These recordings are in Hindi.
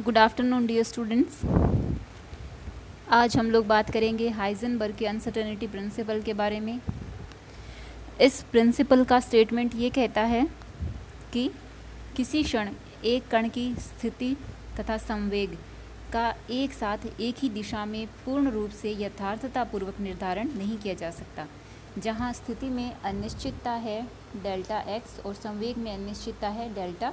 Good afternoon dear students. आज हम लोग बात करेंगे हाइजेनबर्ग के अनसर्टेनिटी प्रिंसिपल के बारे में। इस प्रिंसिपल का स्टेटमेंट ये कहता है कि किसी क्षण एक कण की स्थिति तथा संवेग का एक साथ एक ही दिशा में पूर्ण रूप से यथार्थतापूर्वक निर्धारण नहीं किया जा सकता। जहाँ स्थिति में अनिश्चितता है डेल्टा एक्स और संवेग में अनिश्चितता है डेल्टा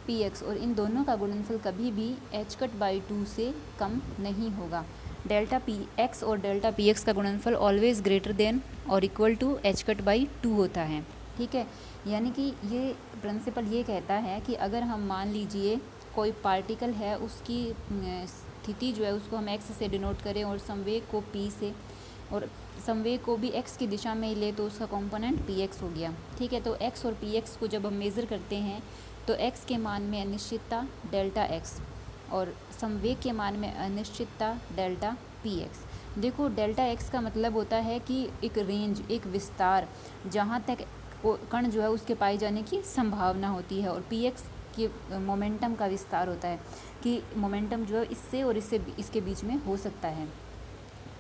पी एक्स, और इन दोनों का गुणनफल कभी भी एच कट बाई 2 से कम नहीं होगा। डेल्टा पी एक्स और डेल्टा पी एक्स का गुणनफल ऑलवेज ग्रेटर देन और equal to h cut by 2 होता है। ठीक है, यानी कि ये प्रिंसिपल ये कहता है कि अगर हम मान लीजिए कोई पार्टिकल है, उसकी स्थिति जो है उसको हम एक्स से डिनोट करें और संवेग को पी से, और संवेग को भी एक्स की दिशा में ले तो उसका कंपोनेंट पी एक्स हो गया। ठीक है, तो एक्स और पी एक्स को जब हम मेज़र करते हैं तो x के मान में अनिश्चितता डेल्टा x और संवेग के मान में अनिश्चितता डेल्टा पी एक्स। देखो, डेल्टा x का मतलब होता है कि एक रेंज, एक विस्तार, जहाँ तक कण जो है उसके पाए जाने की संभावना होती है, और पी एक्स के मोमेंटम का विस्तार होता है कि मोमेंटम जो है इससे और इसके बीच में हो सकता है।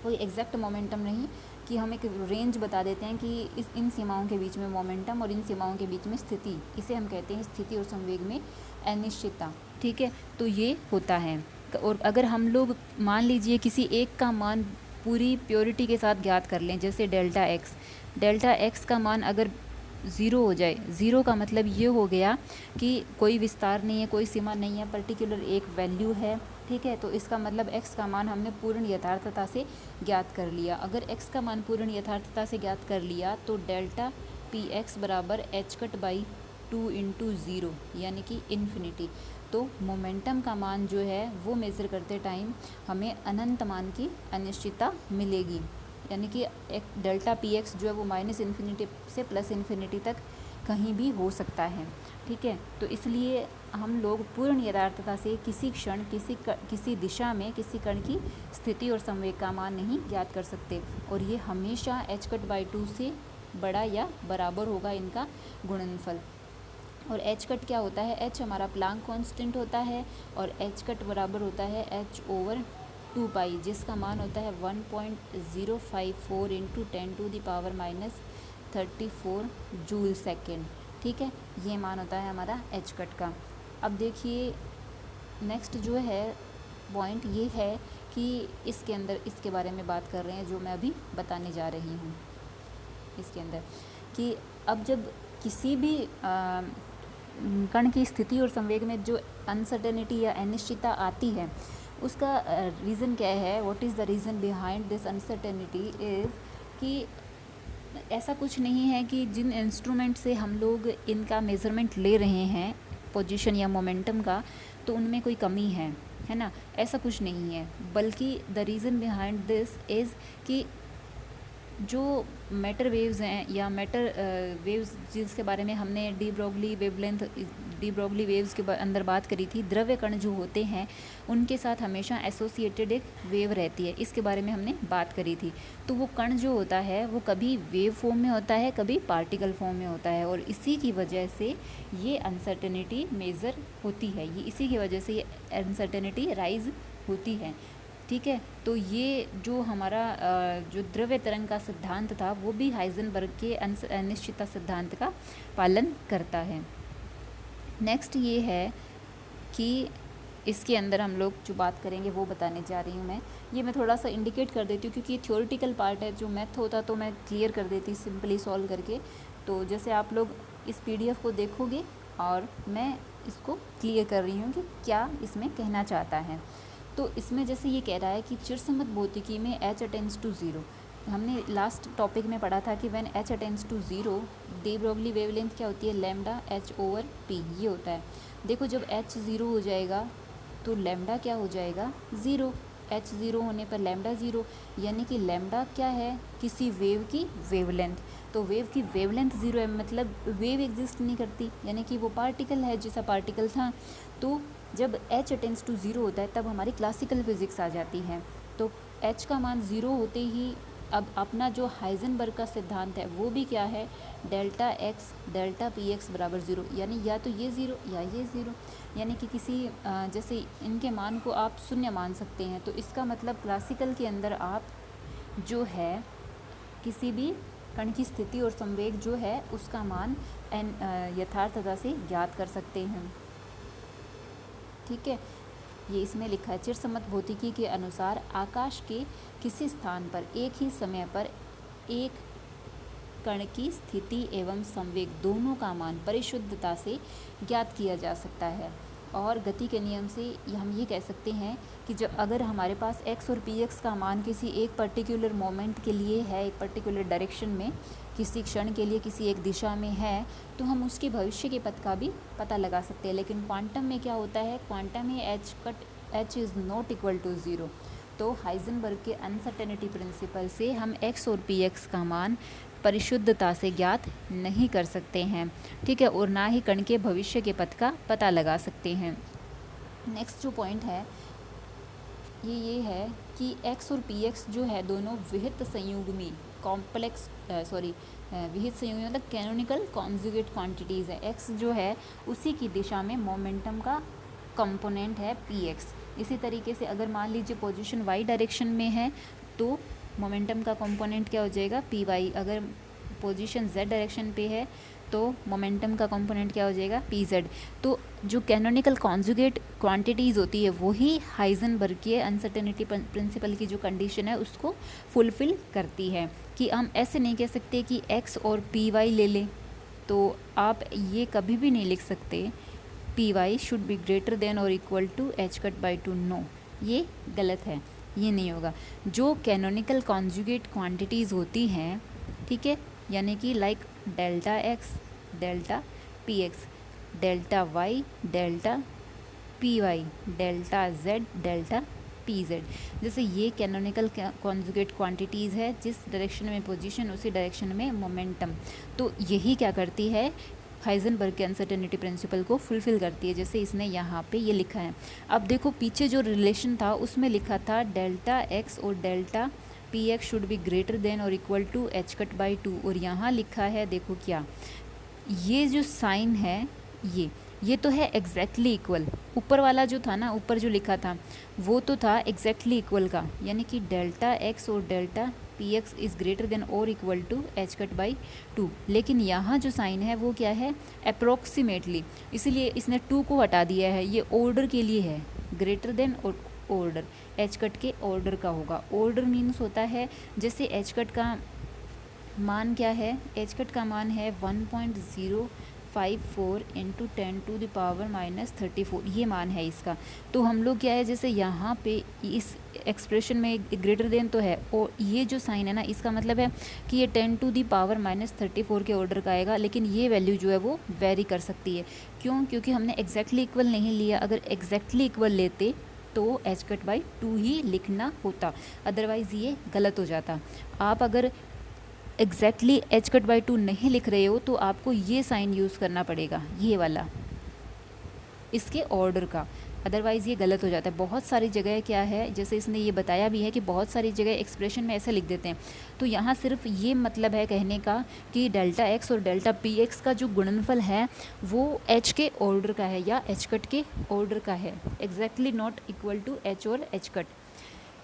कोई एग्जैक्ट मोमेंटम नहीं कि हम एक रेंज बता देते हैं कि इन सीमाओं के बीच में मोमेंटम और इन सीमाओं के बीच में स्थिति, इसे हम कहते हैं स्थिति और संवेग में अनिश्चितता। ठीक है, तो ये होता है। और अगर हम लोग मान लीजिए किसी एक का मान पूरी प्योरिटी के साथ ज्ञात कर लें, जैसे डेल्टा एक्स का मान अगर 0 हो जाए, 0 का मतलब ये हो गया कि कोई विस्तार नहीं है, कोई सीमा नहीं है, पर्टिकुलर एक वैल्यू है। ठीक है, तो इसका मतलब x का मान हमने पूर्ण यथार्थता से ज्ञात कर लिया। अगर x का मान पूर्ण यथार्थता से ज्ञात कर लिया तो डेल्टा पी एक्स बराबर एच कट बाई 2 इंटू 0 यानी कि इन्फिनिटी। तो मोमेंटम का मान जो है वो मेज़र करते टाइम हमें अनंत मान की अनिश्चितता मिलेगी, यानी कि एक डेल्टा पी एक्स जो है वो माइनस इन्फिनिटी से प्लस इन्फिनिटी तक कहीं भी हो सकता है। ठीक है, तो इसलिए हम लोग पूर्ण यथार्थता से किसी क्षण किसी दिशा में किसी कण की स्थिति और संवेग का मान नहीं ज्ञात कर सकते, और ये हमेशा एच कट बाई 2 से बड़ा या बराबर होगा इनका गुणनफल। और एच कट क्या होता है? एच हमारा प्लांक कांस्टेंट होता है और एच कट बराबर होता है एच ओवर 2 पाई, जिसका मान होता है 1.054 इंटू 10⁻⁻34 जूल सेकेंड। ठीक है, ये मान होता है हमारा एच कट का। अब देखिए नेक्स्ट जो है पॉइंट ये है कि इसके अंदर इसके बारे में बात कर रहे हैं जो मैं अभी बताने जा रही हूँ इसके अंदर, कि अब जब किसी भी कण की स्थिति और संवेग में जो अनसर्टेनिटी या अनिश्चितता आती है उसका रीज़न क्या है, what is the reason behind this uncertainty is कि ऐसा कुछ नहीं है कि जिन इंस्ट्रूमेंट से हम लोग इनका मेज़रमेंट ले रहे हैं पोजीशन या मोमेंटम का, तो उनमें कोई कमी है ना, ऐसा कुछ नहीं है। बल्कि the reason behind this is कि जो मैटर वेव्स हैं या मैटर वेव्स जिसके बारे में हमने डी ब्रोगली वेव्स के अंदर बात करी थी, द्रव्य कण जो होते हैं उनके साथ हमेशा एसोसिएटेड एक वेव रहती है, इसके बारे में हमने बात करी थी। तो वो कण जो होता है वो कभी वेव फॉर्म में होता है, कभी पार्टिकल फॉर्म में होता है, और इसी की वजह से ये अनसर्टेनिटी मेज़र होती है, ये इसी की वजह से ये अनसर्टेनिटी राइज होती है। ठीक है, तो ये जो हमारा जो द्रव्य तरंग का सिद्धांत था वो भी हाइजेनबर्ग के अनिश्चितता सिद्धांत का पालन करता है। नेक्स्ट ये है कि इसके अंदर हम लोग जो बात करेंगे वो बताने जा रही हूँ मैं थोड़ा सा इंडिकेट कर देती हूँ क्योंकि ये थ्योरेटिकल पार्ट है, जो मैथ होता तो मैं क्लियर कर देती सिंपली सॉल्व करके। तो जैसे आप लोग इस पीडीएफ को देखोगे और मैं इसको क्लियर कर रही हूँ कि क्या इसमें कहना चाहता है। तो इसमें जैसे ये कह रहा है कि चिरसम्मत भौतिकी में h अटेंड्स टू 0, हमने लास्ट टॉपिक में पढ़ा था कि when h attends to 0 de Broglie wavelength क्या होती है, लैम्डा h ओवर p ये होता है। देखो जब h 0 हो जाएगा तो लैम्डा क्या हो जाएगा 0, h 0 होने पर लैम्डा 0, यानी कि लैम्डा क्या है, किसी वेव की वेवलेंथ। तो वेव की वेवलेंथ 0 है, मतलब वेव एग्जिस्ट नहीं करती, यानी कि वो पार्टिकल है जैसा पार्टिकल था। तो जब h अटेंड्स टू 0 होता है तब हमारी क्लासिकल फिज़िक्स आ जाती है। तो h का मान 0 होते ही अब अपना जो हाइजेनबर्ग का सिद्धांत है वो भी क्या है, delta x delta p x बराबर ज़ीरो, यानी या तो ये ज़ीरो या ये ज़ीरो, यानी कि किसी जैसे इनके मान को आप शून्य मान सकते हैं। तो इसका मतलब क्लासिकल के अंदर आप जो है किसी भी कण की स्थिति और संवेग जो है उसका मान यथार्थता से ज्ञात कर सकते हैं। ठीक है, ये इसमें लिखा है, चिरसम्मत भौतिकी के अनुसार आकाश के किसी स्थान पर एक ही समय पर एक कण की स्थिति एवं संवेग दोनों का मान परिशुद्धता से ज्ञात किया जा सकता है। और गति के नियम से हम ये कह सकते हैं कि जब अगर हमारे पास x और px का मान किसी एक पर्टिकुलर मोमेंट के लिए है, एक पर्टिकुलर डायरेक्शन में, किसी क्षण के लिए किसी एक दिशा में है, तो हम उसके भविष्य के पथ का भी पता लगा सकते हैं। लेकिन क्वांटम में क्या होता है, क्वांटम में h is not equal to zero. तो हाइजेनबर्ग के अनसर्टेनिटी प्रिंसिपल से हम x और px का मान परिशुद्धता से ज्ञात नहीं कर सकते हैं। ठीक है, और ना ही कण के भविष्य के पथ का पता लगा सकते हैं। नेक्स्ट जो पॉइंट है ये है कि x और px जो है दोनों विहित संयुग्मी विहित संयुग्मी मतलब कैनोनिकल कॉन्जुगेट क्वांटिटीज़ है। x जो है उसी की दिशा में मोमेंटम का कंपोनेंट है px। इसी तरीके से अगर मान लीजिए पोजीशन y डायरेक्शन में है तो मोमेंटम का कंपोनेंट क्या हो जाएगा, py। अगर पोजीशन z डायरेक्शन पे है तो मोमेंटम का कंपोनेंट क्या हो जाएगा, pz। तो जो कैनोनिकल कॉन्जुगेट क्वांटिटीज़ होती है वही हाइजेनबर्ग के अनसर्टेनिटी प्रिंसिपल की जो कंडीशन है उसको फुलफिल करती है। कि हम ऐसे नहीं कह सकते कि x और py ले लें, तो आप ये कभी भी नहीं लिख सकते py should be greater than और इक्वल टू h/2। नो, ये गलत है, ये नहीं होगा। जो कैनोनिकल कॉन्जुगेट क्वांटिटीज़ होती हैं, ठीक है, यानी कि like delta x delta p x, delta y delta p y, delta z delta p z, जैसे ये कैनोनिकल कॉन्जुगेट क्वांटिटीज़ है, जिस डायरेक्शन में पोजीशन उसी डायरेक्शन में मोमेंटम। तो यही क्या करती है, हाइजेनबर्ग के अनसर्टेनिटी प्रिंसिपल को फुलफिल करती है, जैसे इसने यहाँ पे ये लिखा है। अब देखो पीछे जो रिलेशन था उसमें लिखा था डेल्टा एक्स और delta p x should be greater than और इक्वल टू h/2, और यहाँ लिखा है देखो क्या, ये जो साइन है ये तो है एग्जैक्टली इक्वल। ऊपर वाला जो था ना, ऊपर जो लिखा था वो तो था एग्जैक्टली इक्वल का, यानी कि डेल्टा एक्स और delta p x is greater than और इक्वल टू h/2। लेकिन यहाँ जो साइन है वो क्या है, अप्रोक्सीमेटली, इसीलिए इसने 2 को हटा दिया है। ये ऑर्डर के लिए है, ग्रेटर देन और ऑर्डर, h के ऑर्डर का होगा। ऑर्डर मीन्स होता है जैसे h का मान क्या है, h का मान है 1.054 इंटू 10⁻⁻34, ये मान है इसका। तो हम लोग क्या है, जैसे यहाँ पे इस एक्सप्रेशन में ग्रेटर देन तो है, और ये जो साइन है ना, इसका मतलब है कि ये 10⁻34 के ऑर्डर का आएगा। लेकिन ये वैल्यू जो है वो वेरी कर सकती है। क्यों? क्योंकि हमने एग्जैक्टली इक्वल नहीं लिया। अगर एग्जैक्टली इक्वल लेते तो h/2 ही लिखना होता, अदरवाइज़ ये गलत हो जाता। आप अगर एग्जैक्टली h/2 नहीं लिख रहे हो तो आपको ये साइन यूज़ करना पड़ेगा, ये वाला, इसके ऑर्डर का, अदरवाइज़ ये गलत हो जाता है। बहुत सारी जगह क्या है, जैसे इसने ये बताया भी है कि बहुत सारी जगह एक्सप्रेशन में ऐसे लिख देते हैं। तो यहाँ सिर्फ ये मतलब है कहने का कि डेल्टा एक्स और डेल्टा पी एक्स का जो गुणनफल है वो h के ऑर्डर का है या h के ऑर्डर का है, exactly not equal to h और h।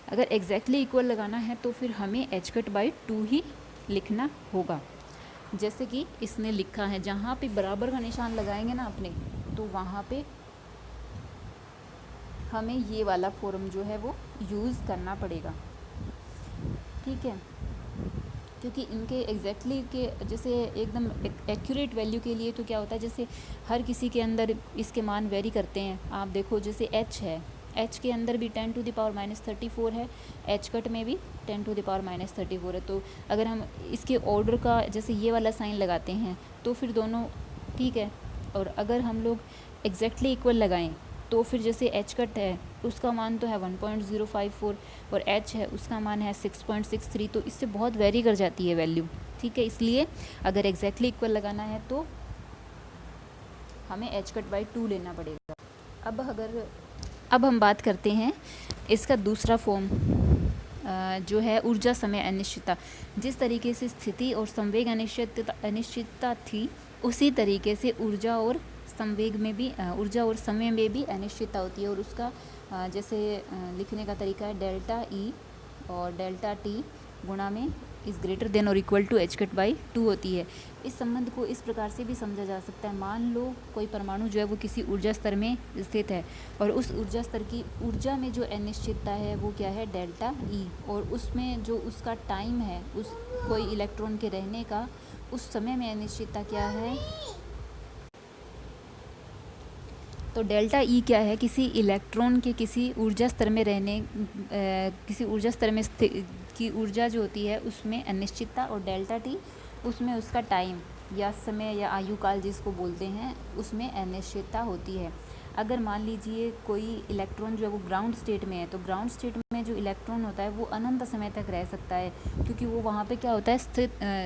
अगर एग्जैक्टली इक्वल लगाना है तो फिर हमें h/2 ही लिखना होगा, जैसे कि इसने लिखा है। जहाँ पे बराबर का निशान लगाएंगे ना अपने, तो वहाँ पे हमें ये वाला फॉर्म जो है वो यूज़ करना पड़ेगा, ठीक है। क्योंकि इनके एग्जैक्टली के जैसे एकदम एक्यूरेट वैल्यू के लिए तो क्या होता है, जैसे हर किसी के अंदर इसके मान वेरी करते हैं। आप देखो जैसे h है, h के अंदर भी 10⁻34 है, h में भी 10⁻34 है। तो अगर हम इसके ऑर्डर का जैसे ये वाला साइन लगाते हैं तो फिर दोनों ठीक है। और अगर हम लोग एग्जैक्टली इक्वल लगाएं तो फिर जैसे h है उसका मान तो है 1.054 और h है उसका मान है 6.63, तो इससे बहुत वेरी कर जाती है वैल्यू, ठीक है। इसलिए अगर एग्जैक्टली इक्वल लगाना है तो हमें h/2 लेना पड़ेगा। अब हम बात करते हैं इसका दूसरा फॉर्म, जो है ऊर्जा समय अनिश्चितता, जिस तरीके से स्थिति और संवेग अनिश्चितता थी, उसी तरीके से ऊर्जा और संवेग में भी ऊर्जा और समय में भी अनिश्चितता होती है। और उसका जैसे लिखने का तरीका है डेल्टा ई और डेल्टा टी गुणा में इज़ ग्रेटर देन और equal to h cut by 2 होती है। इस संबंध को इस प्रकार से भी समझा जा सकता है, मान लो कोई परमाणु जो है वो किसी ऊर्जा स्तर में स्थित है और उस ऊर्जा स्तर की ऊर्जा में जो अनिश्चितता है वो क्या है, डेल्टा ई, और उसमें जो उसका टाइम है उस कोई इलेक्ट्रॉन के रहने का, उस समय में अनिश्चितता क्या है, तो डेल्टा ई क्या है, किसी इलेक्ट्रॉन के किसी ऊर्जा स्तर में रहने किसी ऊर्जा स्तर में की ऊर्जा जो होती है उसमें अनिश्चितता, और डेल्टा टी उसमें उसका टाइम या समय या आयु काल जिसको बोलते हैं उसमें अनिश्चितता होती है। अगर मान लीजिए कोई इलेक्ट्रॉन जो है वो ग्राउंड स्टेट में है, तो ग्राउंड स्टेट में जो इलेक्ट्रॉन होता है वो अनंत समय तक रह सकता है, क्योंकि वो वहाँ पे क्या होता है,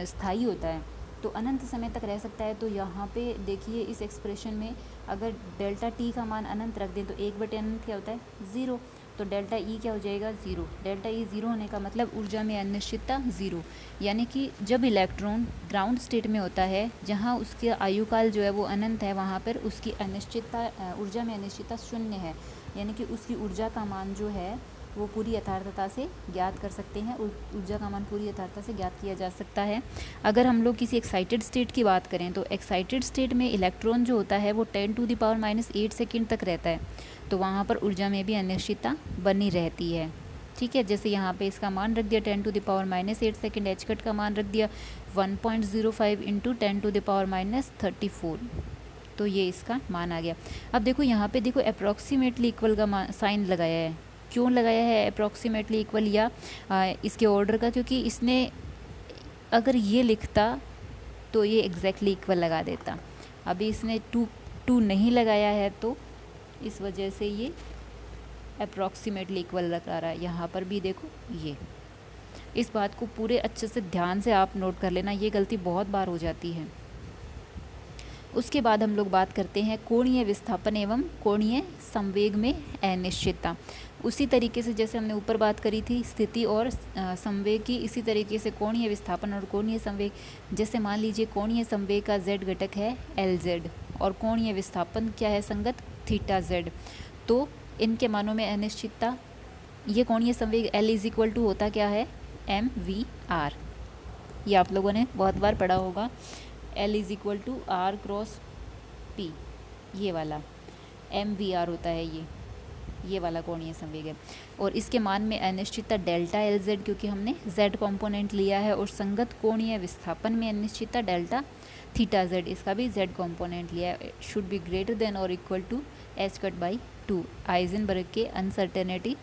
स्थायी होता है, तो अनंत समय तक रह सकता है। तो यहाँ पे देखिए इस एक्सप्रेशन में अगर डेल्टा टी का मान अनंत रख दें तो 1/अनंत क्या होता है, 0, तो डेल्टा ई क्या हो जाएगा, 0। डेल्टा ई 0 होने का मतलब ऊर्जा में अनिश्चितता 0, यानी कि जब इलेक्ट्रॉन ग्राउंड स्टेट में होता है जहाँ उसके आयुकाल जो है वो अनंत है, वहाँ पर उसकी अनिश्चितता ऊर्जा में अनिश्चितता 0 है, यानी कि उसकी ऊर्जा का मान जो है वो पूरी यथार्थता से ज्ञात कर सकते हैं, ऊर्जा का मान पूरी यथार्थता से ज्ञात किया जा सकता है। अगर हम लोग किसी एक्साइटेड स्टेट की बात करें तो एक्साइटेड स्टेट में इलेक्ट्रॉन जो होता है वो 10⁻⁻8 सेकेंड तक रहता है, तो वहाँ पर ऊर्जा में भी अनिश्चितता बनी रहती है। ठीक है, जैसे यहाँ पे इसका मान रख दिया 10⁻⁻8 सेकेंड, एच कट का मान रख दिया 1.05 इंटू 10⁻34, तो ये इसका मान आ गया। अब देखो यहाँ पे देखो अप्रॉक्सीमेटली इक्वल का साइन लगाया है, क्यों लगाया है अप्रॉक्सीमेटली इक्वल या इसके ऑर्डर का, क्योंकि इसने अगर ये लिखता तो ये एग्जैक्टली इक्वल लगा देता, अभी इसने टू नहीं लगाया है तो इस वजह से ये अप्रॉक्सीमेटली इक्वल लगा रहा है। यहाँ पर भी देखो ये, इस बात को पूरे अच्छे से ध्यान से आप नोट कर लेना, ये गलती बहुत बार हो जाती है। उसके बाद हम लोग बात करते हैं कोणीय विस्थापन एवं कोणीय संवेग में अनिश्चितता। उसी तरीके से जैसे हमने ऊपर बात करी थी स्थिति और संवेग की, इसी तरीके से कोणीय विस्थापन और कोणीय संवेग, जैसे मान लीजिए कोणीय संवेग का z घटक है Lz और कोणीय विस्थापन क्या है, संगत θz, तो इनके मानों में अनिश्चितता, ये कोणीय संवेग L इज इक्वल टू होता क्या है, mvr, ये आप लोगों ने बहुत बार पढ़ा होगा, L is equal to R cross P, ये वाला mvr होता है, ये वाला कोणीय संवेग है। और इसके मान में अनिश्चितता डेल्टा Lz, क्योंकि हमने z कंपोनेंट लिया है, और संगत कोणीय विस्थापन में अनिश्चितता डेल्टा θz, इसका भी z कंपोनेंट लिया है, शुड बी ग्रेटर देन और equal to h cut by 2, Heisenberg के अनसर्टेनिटी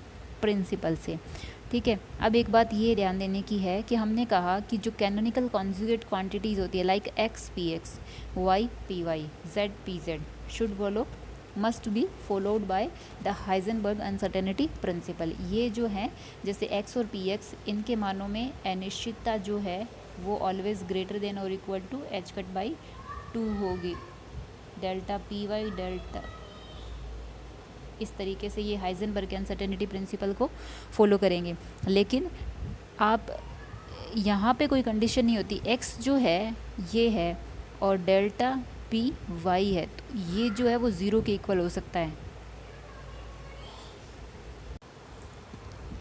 प्रिंसिपल से। ठीक है, अब एक बात ये ध्यान देने की है कि हमने कहा कि जो कैनोनिकल कॉन्जुगेट क्वांटिटीज़ होती है like x px, y py, z pz should follow must be followed by the Heisenberg uncertainty principle. ये जो है जैसे x और px, इनके मानों में अनिश्चितता जो है वो ऑलवेज ग्रेटर देन और equal to h cut by 2 होगी, डेल्टा py डेल्टा, इस तरीके से ये हाइजेनबर्ग के अनसर्टेनिटी प्रिंसिपल को फॉलो करेंगे। लेकिन आप यहाँ पे कोई कंडीशन नहीं होती, x जो है ये है और डेल्टा पी वाई है, तो ये जो है वो 0 के इक्वल हो सकता है।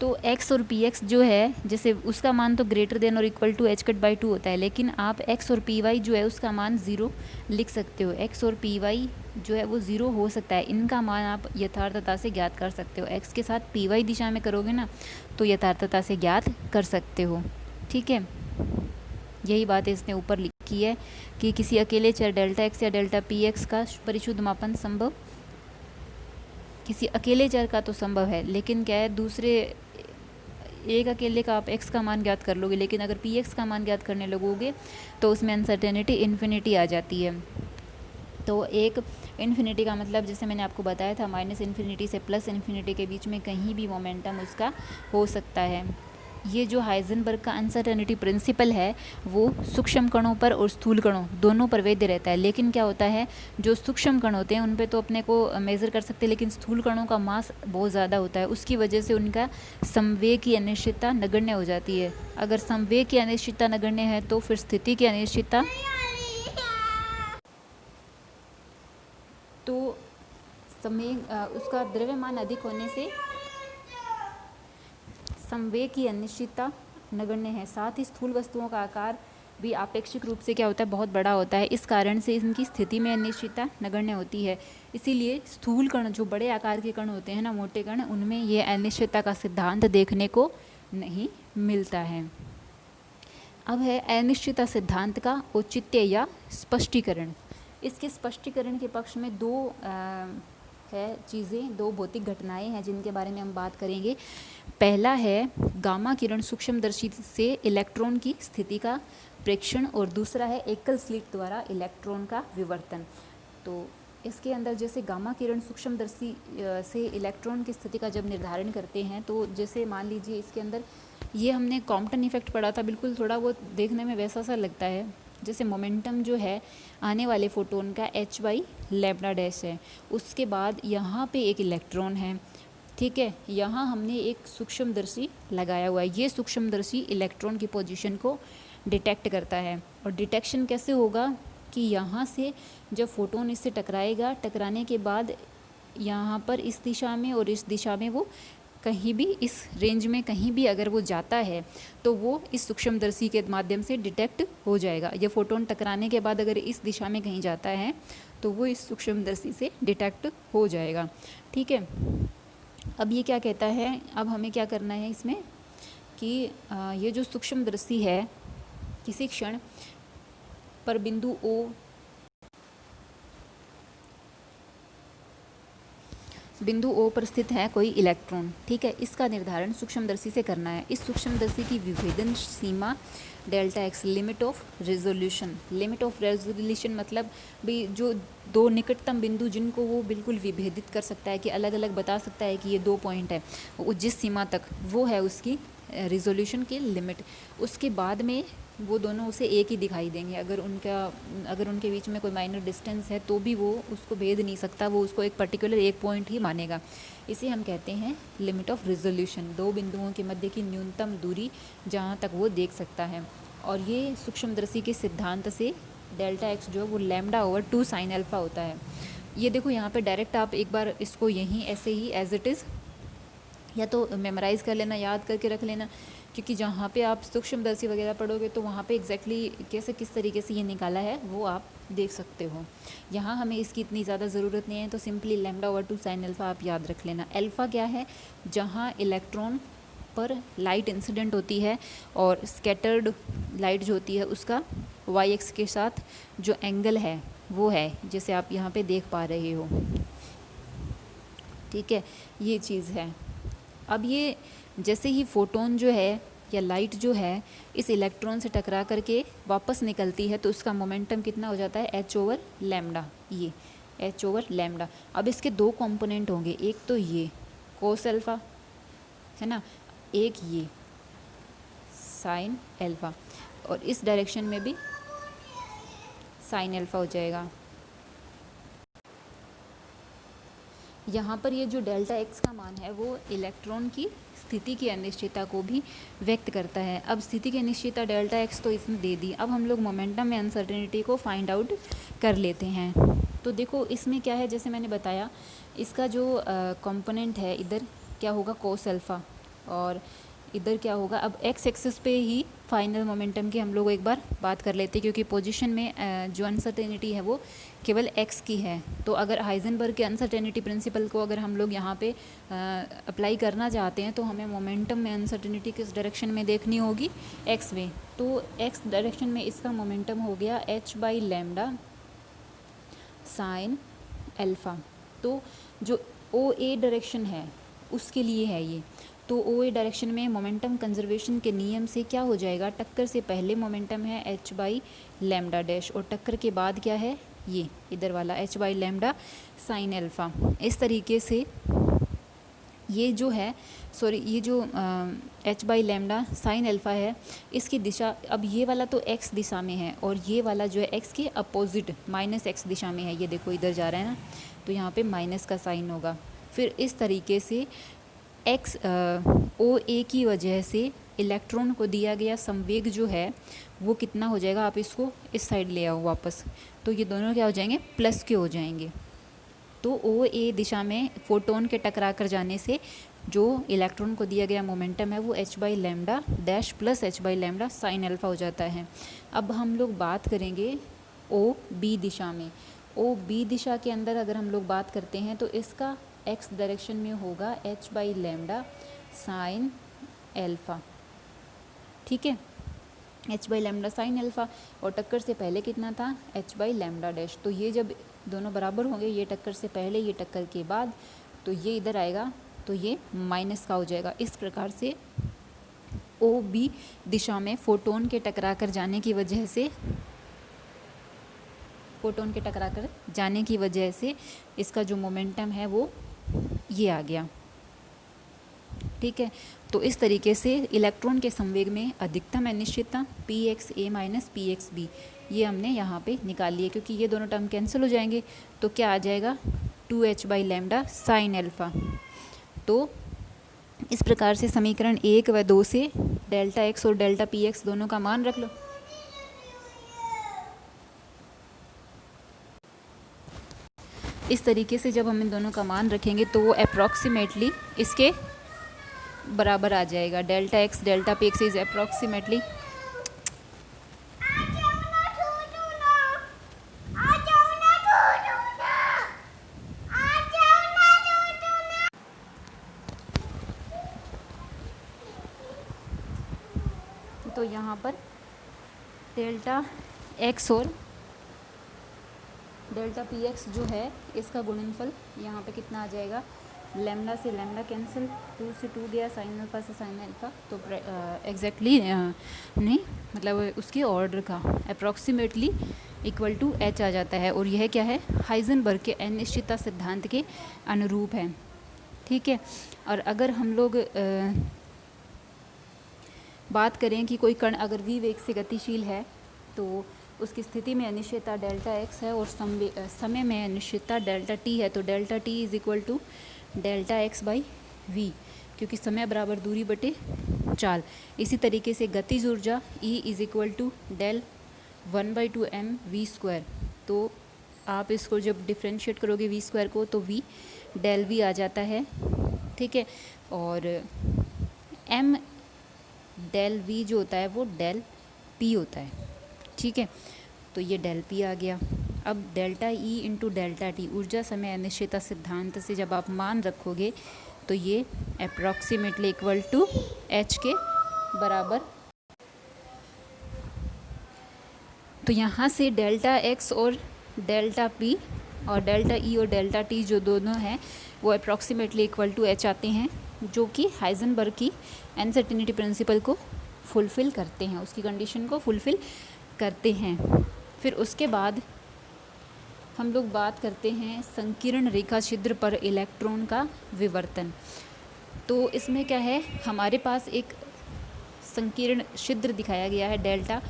तो x और px जो है जैसे उसका मान तो ग्रेटर देन और equal to h cut by 2 होता है, लेकिन आप x और py जो है उसका मान 0 लिख सकते हो। x और py जो है वो 0 हो सकता है, इनका मान आप यथार्थता से ज्ञात कर सकते हो। x के साथ py दिशा में करोगे ना तो यथार्थता से ज्ञात कर सकते हो। ठीक है, यही बात इसने ऊपर लिखी है कि किसी अकेले चर डेल्टा x या डेल्टा px का परिशुद्ध मापन संभव, किसी अकेले चर का तो संभव है, लेकिन क्या है दूसरे एक अकेले का आप x का मान ज्ञात कर लोगे, लेकिन अगर px का मान ज्ञात करने लगोगे तो उसमें अनसर्टेनिटी इन्फिनिटी आ जाती है। तो एक इन्फिनिटी का मतलब जैसे मैंने आपको बताया था माइनस इन्फिनिटी से प्लस इन्फिनिटी के बीच में कहीं भी मोमेंटम उसका हो सकता है। ये जो हाइजेनबर्ग का अनसर्टेनिटी प्रिंसिपल है वो सूक्ष्म कणों पर और स्थूल कणों दोनों पर वैध रहता है। लेकिन क्या होता है, जो सूक्ष्म कण होते हैं उन पे तो अपने को मेज़र कर सकते हैं, लेकिन स्थूल कणों का मास बहुत ज़्यादा होता है, उसकी वजह से उनका संवेग की अनिश्चितता नगण्य हो जाती है। अगर संवेग की अनिश्चितता नगण्य है तो फिर स्थिति की अनिश्चितता, तो संवेग उसका द्रव्यमान अधिक होने से संवेग की अनिश्चितता नगण्य है। साथ ही स्थूल वस्तुओं का आकार भी आपेक्षिक रूप से क्या होता है, बहुत बड़ा होता है। इस कारण से इनकी स्थिति में अनिश्चितता नगण्य होती है। इसीलिए स्थूल कण, जो बड़े आकार के कण होते हैं ना, मोटे कण, उनमें ये अनिश्चितता का सिद्धांत देखने को नहीं मिलता है। अब है अनिश्चितता सिद्धांत का औचित्य या स्पष्टीकरण। इसके स्पष्टीकरण के पक्ष में दो है चीज़ें, दो भौतिक घटनाएं हैं जिनके बारे में हम बात करेंगे। पहला है गामा किरण सूक्ष्मदर्शी से इलेक्ट्रॉन की स्थिति का प्रेक्षण, और दूसरा है एकल स्लिट द्वारा इलेक्ट्रॉन का विवर्तन। तो इसके अंदर जैसे गामा किरण सूक्ष्मदर्शी से इलेक्ट्रॉन की स्थिति का जब निर्धारण करते हैं, तो जैसे मान लीजिए इसके अंदर ये हमने कॉम्पटन इफेक्ट पढ़ा था, बिल्कुल थोड़ा वो देखने में वैसा सा लगता है। जैसे मोमेंटम जो है आने वाले फोटोन का h/λ' है, उसके बाद यहाँ पे एक इलेक्ट्रॉन है, ठीक है, यहाँ हमने एक सूक्ष्मदर्शी लगाया हुआ है। ये सूक्ष्मदर्शी इलेक्ट्रॉन की पोजीशन को डिटेक्ट करता है। और डिटेक्शन कैसे होगा कि यहाँ से जब फोटोन इससे टकराएगा, टकराने के बाद यहाँ पर इस दिशा में और इस दिशा में वो कहीं भी, इस रेंज में कहीं भी अगर वो जाता है तो वो इस सूक्ष्मदर्शी के माध्यम से डिटेक्ट हो जाएगा। ये फोटोन टकराने के बाद अगर इस दिशा में कहीं जाता है तो वो इस सूक्ष्मदर्शी से डिटेक्ट हो जाएगा, ठीक है। अब ये क्या कहता है, अब हमें क्या करना है इसमें कि ये जो सूक्ष्मदर्शी है किसी क्षण पर बिंदु O पर स्थित है कोई इलेक्ट्रॉन, ठीक है। इसका निर्धारण सूक्ष्मदर्शी से करना है। इस सूक्ष्मदर्शी की विभेदन सीमा Δx, limit of resolution. Limit of resolution मतलब भी जो दो निकटतम बिंदु जिनको वो बिल्कुल विभेदित कर सकता है, कि अलग अलग बता सकता है कि ये 2 पॉइंट है, वो जिस सीमा तक, वो है उसकी रिजोल्यूशन की लिमिट। उसके बाद में वो दोनों उसे एक ही दिखाई देंगे। अगर उनके बीच में कोई माइनर डिस्टेंस है तो भी वो उसको भेद नहीं सकता, वो उसको एक पर्टिकुलर एक पॉइंट ही मानेगा। इसे हम कहते हैं लिमिट ऑफ रिजोल्यूशन, दो बिंदुओं के मध्य की न्यूनतम दूरी जहाँ तक वो देख सकता है। और ये सूक्ष्मदर्शी के सिद्धांत से Δx जो है वो λ/2 sin α होता है। ये देखो यहाँ पे डायरेक्ट आप एक बार इसको यहीं ऐसे ही एज इट इज़ या तो मेमोराइज़ कर लेना, याद करके रख लेना, क्योंकि जहाँ पे आप सूक्ष्मदर्शी वगैरह पढ़ोगे तो वहाँ पे एग्जैक्टली कैसे किस तरीके से ये निकाला है वो आप देख सकते हो। यहाँ हमें इसकी इतनी ज़्यादा ज़रूरत नहीं है, तो सिंपली λ/2 sin α आप याद रख लेना। अल्फ़ा क्या है, जहाँ इलेक्ट्रॉन पर लाइट इंसिडेंट होती है और स्कैटर्ड लाइट जो होती है उसका y-x के साथ जो एंगल है वो है, जैसे आप यहाँ पे देख पा रहे हो, ठीक है, ये चीज़ है। अब ये जैसे ही फोटोन जो है या लाइट जो है इस इलेक्ट्रॉन से टकरा करके वापस निकलती है तो उसका मोमेंटम कितना हो जाता है, h/λ, ये h/λ। अब इसके दो कंपोनेंट होंगे, एक तो ये cos अल्फ़ा है ना, एक ये sin अल्फ़ा, और इस डायरेक्शन में भी sin अल्फ़ा हो जाएगा। यहाँ पर ये जो Δx का मान है वो इलेक्ट्रॉन की स्थिति की अनिश्चितता को भी व्यक्त करता है। अब स्थिति की अनिश्चितता Δx तो इसने दे दी, अब हम लोग मोमेंटम में अनसर्टेनिटी को फाइंड आउट कर लेते हैं। तो देखो इसमें क्या है, जैसे मैंने बताया इसका जो कंपोनेंट है इधर क्या होगा cos अल्फ़ा, और इधर क्या होगा। अब x एक्सिस पे ही फाइनल मोमेंटम की हम लोग एक बार बात कर लेते हैं, क्योंकि पोजीशन में जो अनसर्टेनिटी है वो केवल x की है। तो अगर हाइजेनबर्ग के अनसर्टेनिटी प्रिंसिपल को अगर हम लोग यहाँ पे अप्लाई करना चाहते हैं तो हमें मोमेंटम में अनसर्टेनिटी किस डायरेक्शन में देखनी होगी, x में। तो x डायरेक्शन में इसका मोमेंटम हो गया h/λ sin अल्फ़ा। तो जो OA डायरेक्शन है उसके लिए है ये। तो OA डायरेक्शन में मोमेंटम कंजर्वेशन के नियम से क्या हो जाएगा, टक्कर से पहले मोमेंटम है h/λ' और टक्कर के बाद क्या है, ये इधर वाला h/λ sin अल्फ़ा। इस तरीके से ये जो है ये जो h by lambda sine alpha है, इसकी दिशा, अब ये वाला तो x दिशा में है और ये वाला जो है x के अपोजिट माइनस x दिशा में है। ये देखो इधर जा रहा है ना, तो यहाँ पे माइनस का साइन होगा। फिर इस तरीके से ओ ए की वजह से इलेक्ट्रॉन को दिया गया संवेग जो है वो कितना हो जाएगा, आप इसको इस साइड ले आओ वापस, तो ये दोनों क्या हो जाएंगे, प्लस के हो जाएंगे। तो ओ ए दिशा में फोटोन के टकरा कर जाने से जो इलेक्ट्रॉन को दिया गया मोमेंटम है वो h by lambda dash plus h by lambda sine alpha हो जाता है। अब हम लोग बात करेंगे ओ बी दिशा में। ओ बी दिशा के अंदर अगर हम लोग बात करते हैं तो इसका x डायरेक्शन में होगा h by lambda sine alpha, ठीक है, h by lambda sine alpha, और टक्कर से पहले कितना था, h बाई लैम्डा डैश। तो ये जब दोनों बराबर होंगे, ये टक्कर से पहले ये टक्कर के बाद, तो ये इधर आएगा तो ये माइनस का हो जाएगा। इस प्रकार से ओ बी दिशा में फोटोन के टकरा कर जाने की वजह से इसका जो मोमेंटम है वो ये आ गया, ठीक है। तो इस तरीके से इलेक्ट्रॉन के संवेग में अधिकतम अनिश्चितता पी एक्स ए माइनस पी एक्स बी ये हमने यहाँ पे निकाल लिए, क्योंकि ये दोनों टर्म कैंसिल हो जाएंगे तो क्या आ जाएगा 2h by lambda sine alpha. तो इस प्रकार से समीकरण 1 व 2 से डेल्टा एक्स और डेल्टा पी एक्स दोनों का मान रख लो। इस तरीके से जब हम इन दोनों का मान रखेंगे तो वो अप्रॉक्सीमेटली इसके बराबर आ जाएगा। Delta x delta p x is approximately तो यहाँ पर डेल्टा एक्स और डेल्टा पी एक्स जो है इसका गुणनफल यहाँ पे कितना आ जाएगा, लैम्डा से लैम्डा कैंसिल, 2 से 2 गया, साइन अल्फ़ा से साइन अल्फ़ा, तो एग्जैक्टली नहीं मतलब उसके ऑर्डर का अप्रॉक्सीमेटली इक्वल टू h आ जाता है। और यह क्या है, हाइजेनबर्ग के अनिश्चितता सिद्धांत के अनुरूप है, ठीक है। और अगर हम लोग बात करें कि कोई कण अगर v वेग से गतिशील है तो उसकी स्थिति में अनिश्चितता डेल्टा एक्स है और समय में अनिश्चितता डेल्टा टी है। तो delta t is equal to delta x by v, क्योंकि समय बराबर दूरी बटे चाल। इसी तरीके से गतिज ऊर्जा E is equal to del 1/2 m v square. तो आप इसको जब डिफ्रेंशिएट करोगे वी स्क्वायर को तो v डेल वी आ जाता है, ठीक है। और m डेल वी जो होता है वो डेल p होता है, ठीक है। तो ये डेल p आ गया। अब delta E into delta T ऊर्जा समय अनिश्चितता सिद्धांत से जब आप मान रखोगे तो ये अप्रॉक्सीमेटली इक्वल टू h के बराबर। तो यहाँ से डेल्टा x और डेल्टा p और डेल्टा E और डेल्टा t जो दोनों हैं वो अप्रॉक्सीमेटली इक्वल टू h आते हैं, जो कि हाइजेनबर्ग की अनसर्टेनिटी प्रिंसिपल को फुलफ़िल करते हैं, उसकी कंडीशन को फुलफ़िल करते हैं। फिर उसके बाद हम लोग बात करते हैं संकीर्ण रेखा छिद्र पर इलेक्ट्रॉन का विवर्तन। तो इसमें क्या है, हमारे पास एक संकीर्ण छिद्र दिखाया गया है डेल्टा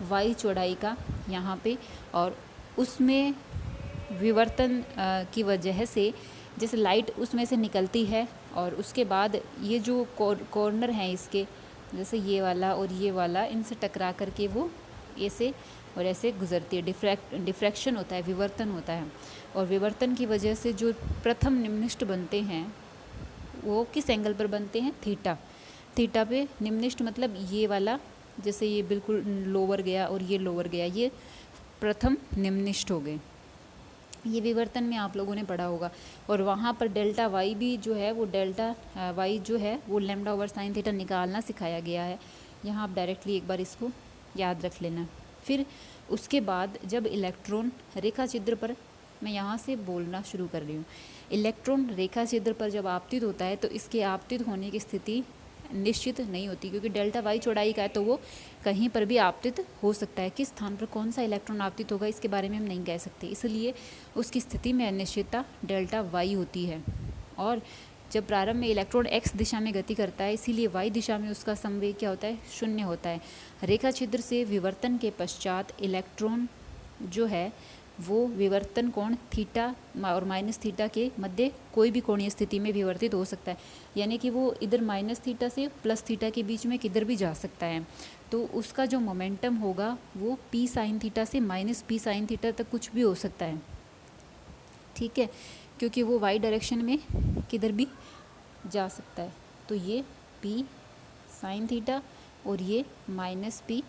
वाई चौड़ाई का यहाँ पे, और उसमें विवर्तन की वजह से जैसे लाइट उसमें से निकलती है और उसके बाद ये जो कॉर्नर हैं इसके, जैसे ये वाला और ये वाला, इनसे टकरा करके वो ऐसे और ऐसे गुजरती है। डिफ्रैक्शन होता है, विवर्तन होता है। और विवर्तन की वजह से जो प्रथम निम्निष्ठ बनते हैं वो किस एंगल पर बनते हैं, थीटा पे। निम्निष्ठ मतलब ये वाला, जैसे ये बिल्कुल लोअर गया और ये लोअर गया, ये प्रथम निम्निष्ठ हो गए। ये विवर्तन में आप लोगों ने पढ़ा होगा। और वहाँ पर डेल्टा वाई भी जो है वो डेल्टा वाई जो है वो लैम्डा ओवर साइन थीटा निकालना सिखाया गया है। यहाँ आप डायरेक्टली एक बार इसको याद रख लेना। फिर उसके बाद जब इलेक्ट्रॉन रेखा छिद्र पर, मैं यहाँ से बोलना शुरू कर रही हूँ, इलेक्ट्रॉन रेखा छिद्र पर जब आपतित होता है तो इसके आपतित होने की स्थिति निश्चित नहीं होती, क्योंकि डेल्टा वाई चौड़ाई का है तो वो कहीं पर भी आपतित हो सकता है। किस स्थान पर कौन सा इलेक्ट्रॉन आपतित होगा इसके बारे में हम नहीं कह सकते, इसलिए उसकी स्थिति में अनिश्चितता डेल्टा वाई होती है। और जब प्रारंभ में इलेक्ट्रॉन x दिशा में गति करता है, इसीलिए y दिशा में उसका संवेग क्या होता है, शून्य होता है। रेखा छिद्र से विवर्तन के पश्चात इलेक्ट्रॉन जो है वो विवर्तन कोण थीटा और माइनस थीटा के मध्य कोई भी कोणीय स्थिति में विवर्तित हो सकता है, यानी कि वो इधर माइनस थीटा से प्लस थीटा के बीच में किधर भी जा सकता है। तो उसका जो मोमेंटम होगा वो p साइन थीटा से माइनस p साइन थीटा तक कुछ भी हो सकता है, ठीक है, क्योंकि वो y डायरेक्शन में किधर भी जा सकता है। तो ये p साइन थीटा और ये माइनस p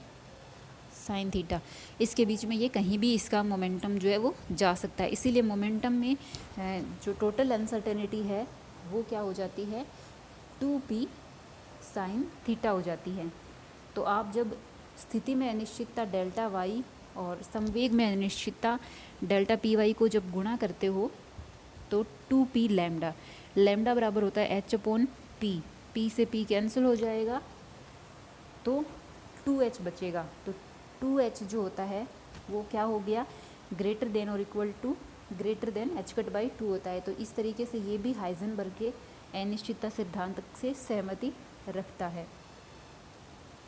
साइन थीटा, इसके बीच में ये कहीं भी इसका मोमेंटम जो है वो जा सकता है। इसीलिए मोमेंटम में जो टोटल अनसर्टेनिटी है वो क्या हो जाती है, 2p साइन थीटा हो जाती है। तो आप जब स्थिति में अनिश्चितता डेल्टा वाई और संवेग में अनिश्चितता डेल्टा पी वाई को जब गुणा करते हो तो 2p लैम्डा, लैम्डा बराबर होता है h/p, p से p कैंसिल हो जाएगा तो 2h बचेगा। तो 2h जो होता है वो क्या हो गया, ग्रेटर देन और equal to greater than h/2 होता है। तो इस तरीके से ये भी हाइजेनबर्ग के अनिश्चितता सिद्धांत से सहमति रखता है।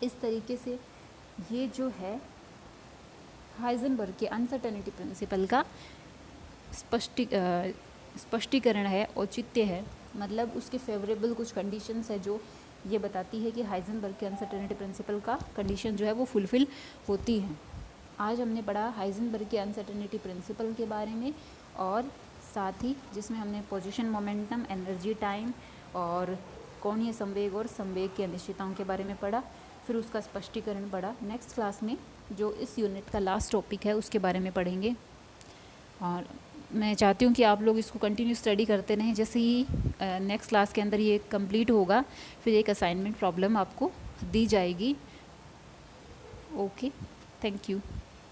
इस तरीके से ये जो है हाइजेनबर्ग के अनसर्टेनिटी प्रिंसिपल का स्पष्टीकरण है, औचित्य है, मतलब उसके फेवरेबल कुछ कंडीशंस है जो ये बताती है कि हाइजेनबर्ग के अनसर्टेनिटी प्रिंसिपल का कंडीशन जो है वो फुलफ़िल होती है। आज हमने पढ़ा हाइजेनबर्ग के अनसर्टेनिटी प्रिंसिपल के बारे में, और साथ ही जिसमें हमने पोजीशन, मोमेंटम, एनर्जी, टाइम और कोणीय संवेग और संवेग की अनिश्चितताओं के बारे में पढ़ा, फिर उसका स्पष्टीकरण पढ़ा। नेक्स्ट क्लास में जो इस यूनिट का लास्ट टॉपिक है उसके बारे में पढ़ेंगे, और मैं चाहती हूँ कि आप लोग इसको कंटिन्यू स्टडी करते रहें। जैसे ही नेक्स्ट क्लास के अंदर ये कंप्लीट होगा फिर एक असाइनमेंट प्रॉब्लम आपको दी जाएगी। Okay, thank you.